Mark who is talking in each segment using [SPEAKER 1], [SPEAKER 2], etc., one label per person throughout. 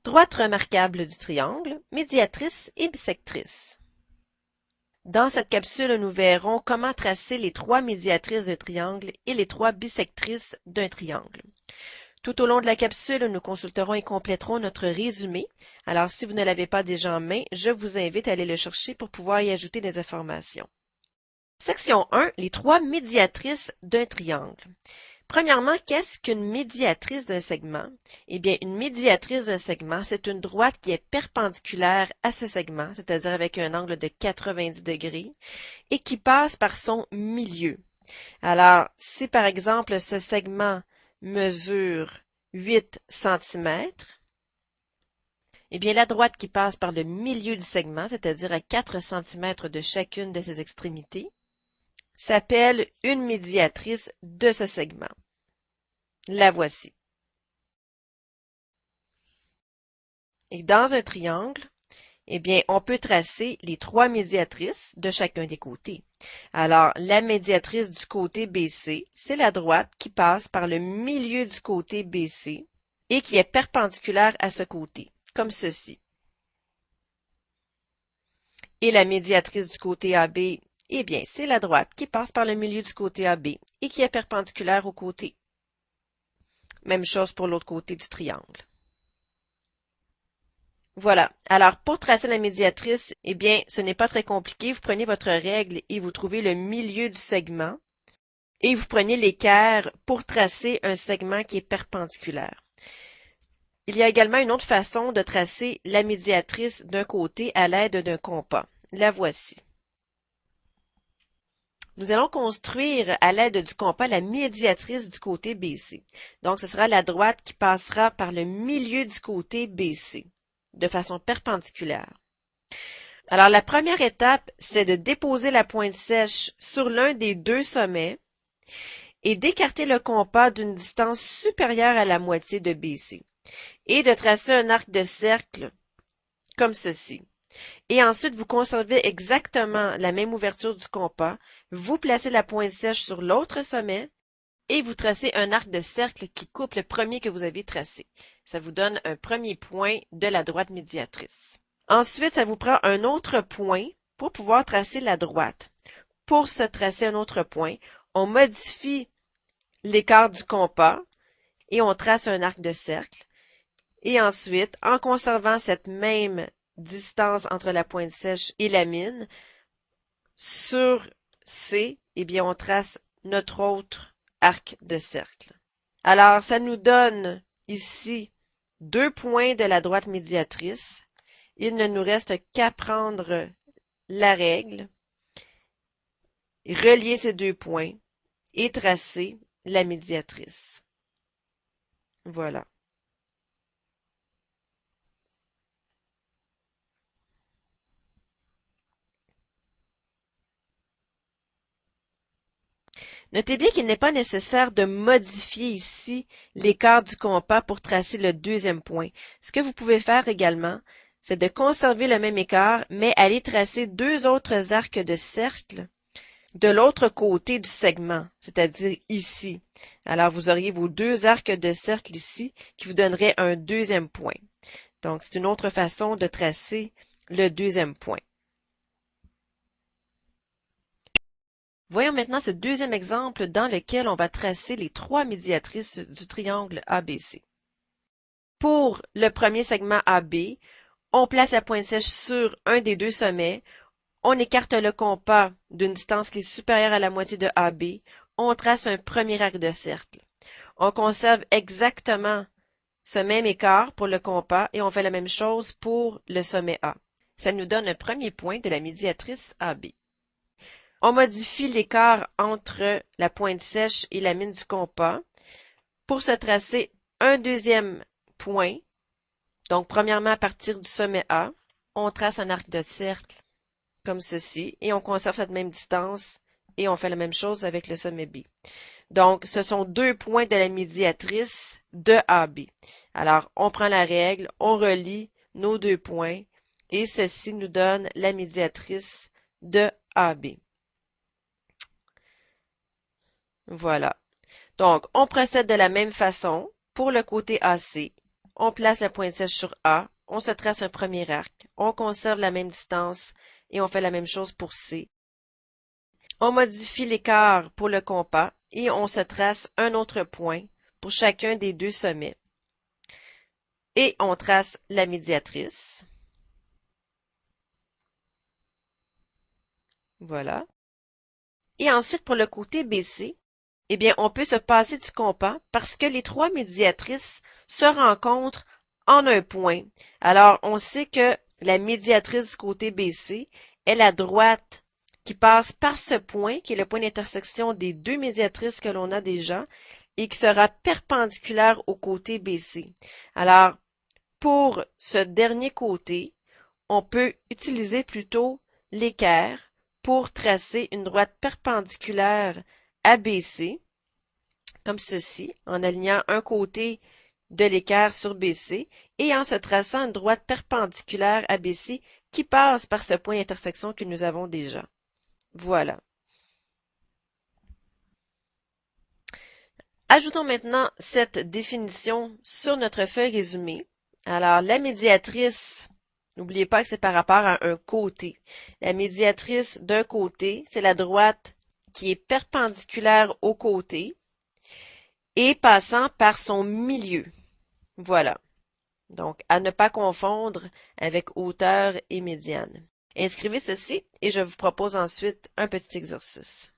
[SPEAKER 1] Droite remarquable du triangle, médiatrice et bisectrice. Dans cette capsule, nous verrons comment tracer les trois médiatrices d'un triangle et les trois bisectrices d'un triangle. Tout au long de la capsule, nous consulterons et compléterons notre résumé. Alors, si vous ne l'avez pas déjà en main, je vous invite à aller le chercher pour pouvoir y ajouter des informations. Section 1. Les trois médiatrices d'un triangle. Premièrement, qu'est-ce qu'une médiatrice d'un segment? Eh bien, une médiatrice d'un segment, c'est une droite qui est perpendiculaire à ce segment, c'est-à-dire avec un angle de 90 degrés, et qui passe par son milieu. Alors, si par exemple ce segment mesure 8 cm, eh bien la droite qui passe par le milieu du segment, c'est-à-dire à 4 cm de chacune de ses extrémités, s'appelle une médiatrice de ce segment. La voici. Et dans un triangle, eh bien, on peut tracer les trois médiatrices de chacun des côtés. Alors, la médiatrice du côté BC, c'est la droite qui passe par le milieu du côté BC et qui est perpendiculaire à ce côté, comme ceci. Et la médiatrice du côté AB, eh bien, c'est la droite qui passe par le milieu du côté AB et qui est perpendiculaire au côté. Même chose pour l'autre côté du triangle. Voilà. Alors, pour tracer la médiatrice, eh bien, ce n'est pas très compliqué. Vous prenez votre règle et vous trouvez le milieu du segment et vous prenez l'équerre pour tracer un segment qui est perpendiculaire. Il y a également une autre façon de tracer la médiatrice d'un côté à l'aide d'un compas. La voici. Nous allons construire à l'aide du compas la médiatrice du côté BC. Donc, ce sera la droite qui passera par le milieu du côté BC, de façon perpendiculaire. Alors, la première étape, c'est de déposer la pointe sèche sur l'un des deux sommets et d'écarter le compas d'une distance supérieure à la moitié de BC et de tracer un arc de cercle comme ceci. Et ensuite, vous conservez exactement la même ouverture du compas, vous placez la pointe sèche sur l'autre sommet et vous tracez un arc de cercle qui coupe le premier que vous avez tracé. Ça vous donne un premier point de la droite médiatrice. Ensuite, ça vous prend un autre point pour pouvoir tracer la droite. Pour se tracer un autre point, on modifie l'écart du compas et on trace un arc de cercle. Et ensuite, en conservant cette même distance entre la pointe sèche et la mine, sur C, eh bien, on trace notre autre arc de cercle. Alors, ça nous donne ici 2 points de la droite médiatrice. Il ne nous reste qu'à prendre la règle, relier ces 2 points et tracer la médiatrice. Voilà. Notez bien qu'il n'est pas nécessaire de modifier ici l'écart du compas pour tracer le deuxième point. Ce que vous pouvez faire également, c'est de conserver le même écart, mais aller tracer 2 autres arcs de cercle de l'autre côté du segment, c'est-à-dire ici. Alors, vous auriez vos 2 arcs de cercle ici qui vous donneraient un deuxième point. Donc, c'est une autre façon de tracer le deuxième point. Voyons maintenant ce deuxième exemple dans lequel on va tracer les trois médiatrices du triangle ABC. Pour le premier segment AB, on place la pointe sèche sur un des 2 sommets, on écarte le compas d'une distance qui est supérieure à la moitié de AB, on trace un premier arc de cercle. On conserve exactement ce même écart pour le compas et on fait la même chose pour le sommet A. Ça nous donne un premier point de la médiatrice AB. On modifie l'écart entre la pointe sèche et la mine du compas pour se tracer un deuxième point. Donc, premièrement, à partir du sommet A, on trace un arc de cercle comme ceci et on conserve cette même distance et on fait la même chose avec le sommet B. Donc, ce sont 2 points de la médiatrice de AB. Alors, on prend la règle, on relie nos 2 points et ceci nous donne la médiatrice de AB. Voilà. Donc, on procède de la même façon pour le côté AC. on place la pointe sèche sur A, on se trace un premier arc, on conserve la même distance et on fait la même chose pour C. On modifie l'écart pour le compas et on se trace un autre point pour chacun des deux sommets. Et on trace la médiatrice. Voilà. Et ensuite, pour le côté BC, eh bien, on peut se passer du compas parce que les trois médiatrices se rencontrent en un point. Alors, on sait que la médiatrice du côté BC est la droite qui passe par ce point, qui est le point d'intersection des deux médiatrices que l'on a déjà, et qui sera perpendiculaire au côté BC. Alors, pour ce dernier côté, on peut utiliser plutôt l'équerre pour tracer une droite perpendiculaire à BC, comme ceci, en alignant un côté de l'équerre sur BC et en se traçant une droite perpendiculaire à BC qui passe par ce point d'intersection que nous avons déjà. Voilà. Ajoutons maintenant cette définition sur notre feuille résumée. Alors, la médiatrice, n'oubliez pas que c'est par rapport à un côté. La médiatrice d'un côté, c'est la droite qui est perpendiculaire au côté et passant par son milieu. Voilà. Donc, à ne pas confondre avec hauteur et médiane. Inscrivez ceci et je vous propose ensuite un petit exercice.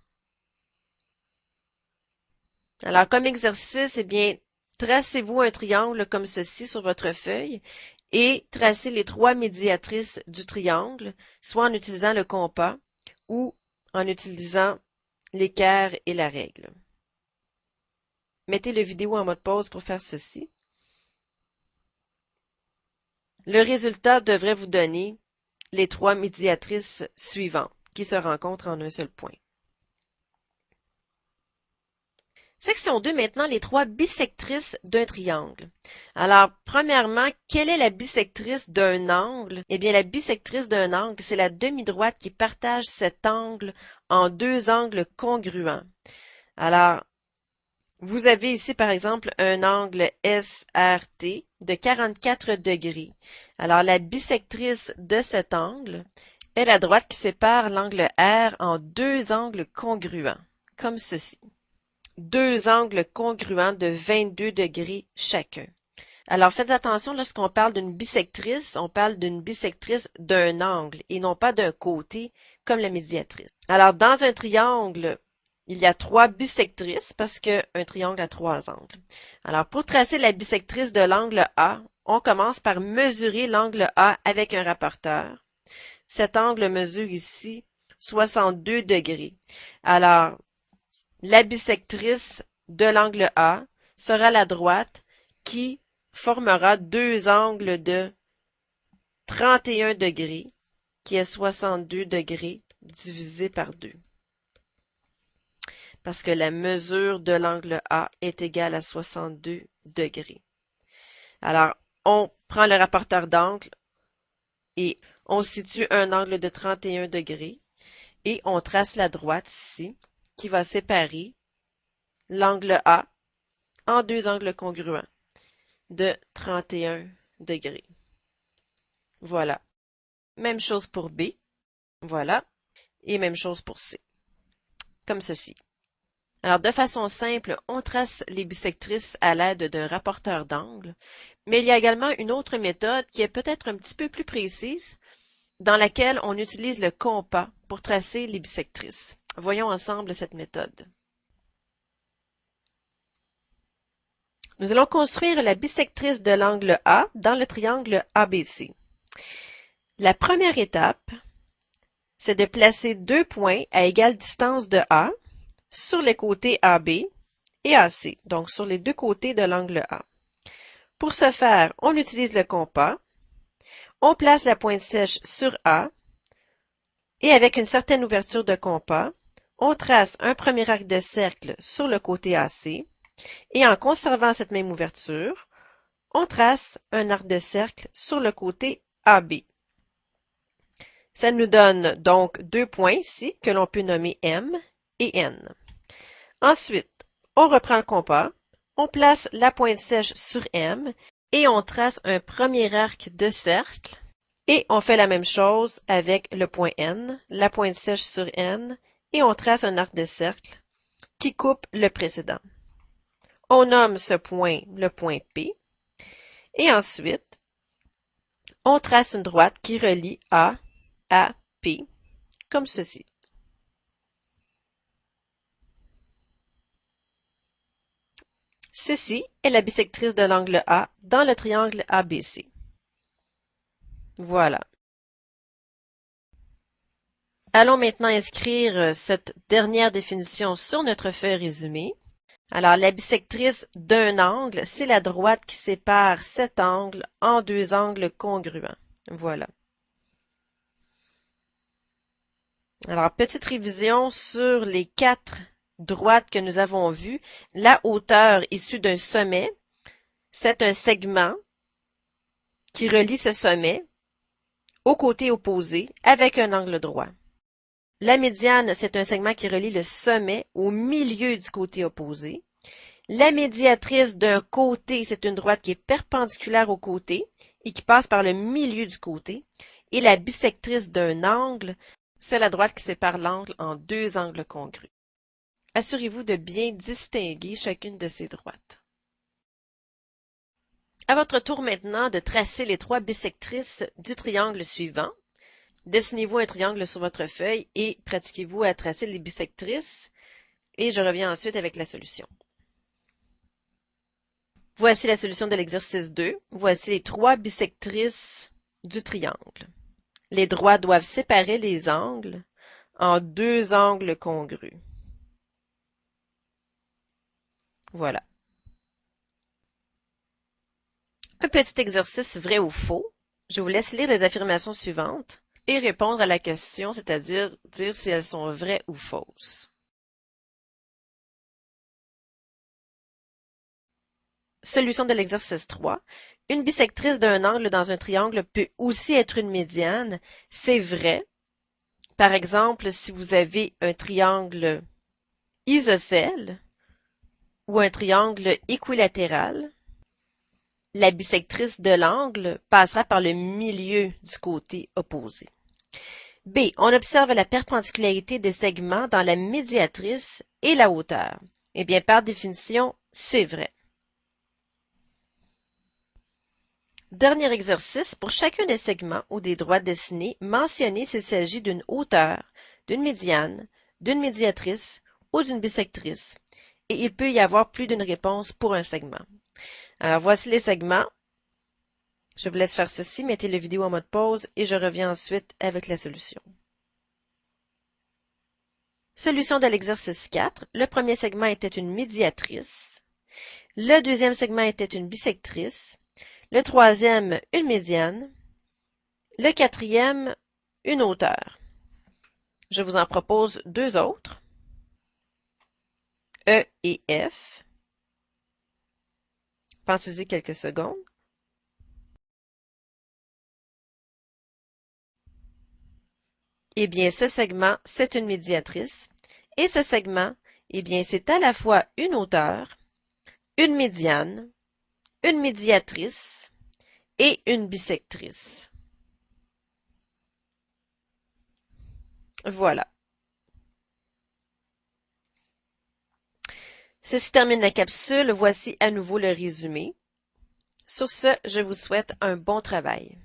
[SPEAKER 1] Alors, comme exercice, eh bien, tracez-vous un triangle comme ceci sur votre feuille et tracez les trois médiatrices du triangle, soit en utilisant le compas ou en utilisant l'équerre et la règle. Mettez la vidéo en mode pause pour faire ceci. Le résultat devrait vous donner les trois médiatrices suivantes qui se rencontrent en un seul point. Section 2, maintenant, les trois bissectrices d'un triangle. Alors, premièrement, quelle est la bissectrice d'un angle? Eh bien, la bissectrice d'un angle, c'est la demi-droite qui partage cet angle en deux angles congruents. Alors, vous avez ici, par exemple, un angle SRT de 44 degrés. Alors, la bissectrice de cet angle est la droite qui sépare l'angle R en deux angles congruents, comme ceci. Deux angles congruents de 22 degrés chacun. Alors, faites attention, lorsqu'on parle d'une bissectrice, on parle d'une bissectrice d'un angle et non pas d'un côté, comme la médiatrice. Alors, dans un triangle, il y a trois bissectrices parce qu'un triangle a trois angles. Alors, pour tracer la bissectrice de l'angle A, on commence par mesurer l'angle A avec un rapporteur. Cet angle mesure ici 62 degrés. Alors, la bissectrice de l'angle A sera la droite qui formera deux angles de 31 degrés, qui est 62 degrés divisé par 2. Parce que la mesure de l'angle A est égale à 62 degrés. Alors, on prend le rapporteur d'angle et on situe un angle de 31 degrés et on trace la droite ici qui va séparer l'angle A en deux angles congruents de 31 degrés. Voilà. Même chose pour B. Voilà. Et même chose pour C. Comme ceci. Alors, de façon simple, on trace les bissectrices à l'aide d'un rapporteur d'angle, mais il y a également une autre méthode qui est peut-être un petit peu plus précise, dans laquelle on utilise le compas pour tracer les bissectrices. Voyons ensemble cette méthode. Nous allons construire la bissectrice de l'angle A dans le triangle ABC. La première étape, c'est de placer deux points à égale distance de A sur les côtés AB et AC, donc sur les deux côtés de l'angle A. Pour ce faire, on utilise le compas, on place la pointe sèche sur A et avec une certaine ouverture de compas, on trace un premier arc de cercle sur le côté AC et en conservant cette même ouverture, on trace un arc de cercle sur le côté AB. Ça nous donne donc deux points ici que l'on peut nommer M et N. Ensuite, on reprend le compas, on place la pointe sèche sur M et on trace un premier arc de cercle et on fait la même chose avec le point N, la pointe sèche sur N et on trace un arc de cercle qui coupe le précédent. On nomme ce point le point P et ensuite on trace une droite qui relie A à P comme ceci. Ceci est la bisectrice de l'angle A dans le triangle ABC. Voilà. Allons maintenant inscrire cette dernière définition sur notre feuille résumée. Alors, la bisectrice d'un angle, c'est la droite qui sépare cet angle en deux angles congruents. Voilà. Alors, petite révision sur les 4 droites que nous avons vues. La hauteur issue d'un sommet, c'est un segment qui relie ce sommet au côté opposé avec un angle droit. La médiane, c'est un segment qui relie le sommet au milieu du côté opposé. La médiatrice d'un côté, c'est une droite qui est perpendiculaire au côté et qui passe par le milieu du côté. Et la bisectrice d'un angle, c'est la droite qui sépare l'angle en deux angles congrus. Assurez-vous de bien distinguer chacune de ces droites. À votre tour maintenant de tracer les 3 bisectrices du triangle suivant. Dessinez-vous un triangle sur votre feuille et pratiquez-vous à tracer les bisectrices. Et je reviens ensuite avec la solution. Voici la solution de l'exercice 2. Voici les 3 bisectrices du triangle. Les droits doivent séparer les angles en deux angles congrus. Voilà. Un petit exercice vrai ou faux. Je vous laisse lire les affirmations suivantes et répondre à la question, c'est-à-dire dire si elles sont vraies ou fausses. Solution de l'exercice 3. Une bisectrice d'un angle dans un triangle peut aussi être une médiane. C'est vrai. Par exemple, si vous avez un triangle isocèle ou un triangle équilatéral, la bisectrice de l'angle passera par le milieu du côté opposé. B. On observe la perpendicularité des segments dans la médiatrice et la hauteur. Eh bien, par définition, c'est vrai. Dernier exercice, pour chacun des segments ou des droites dessinées, mentionnez s'il s'agit d'une hauteur, d'une médiane, d'une médiatrice ou d'une bisectrice. Et il peut y avoir plus d'une réponse pour un segment. Alors, voici les segments. Je vous laisse faire ceci, mettez la vidéo en mode pause et je reviens ensuite avec la solution. Solution de l'exercice 4. Le premier segment était une médiatrice. Le deuxième segment était une bisectrice. Le troisième, une médiane. Le quatrième, une hauteur. Je vous en propose 2 autres. E et F. Pensez-y quelques secondes. Eh bien, ce segment, c'est une médiatrice. Et ce segment, eh bien, c'est à la fois une hauteur, une médiane, une médiatrice et une bisectrice. Voilà. Ceci termine la capsule. Voici à nouveau le résumé. Sur ce, je vous souhaite un bon travail.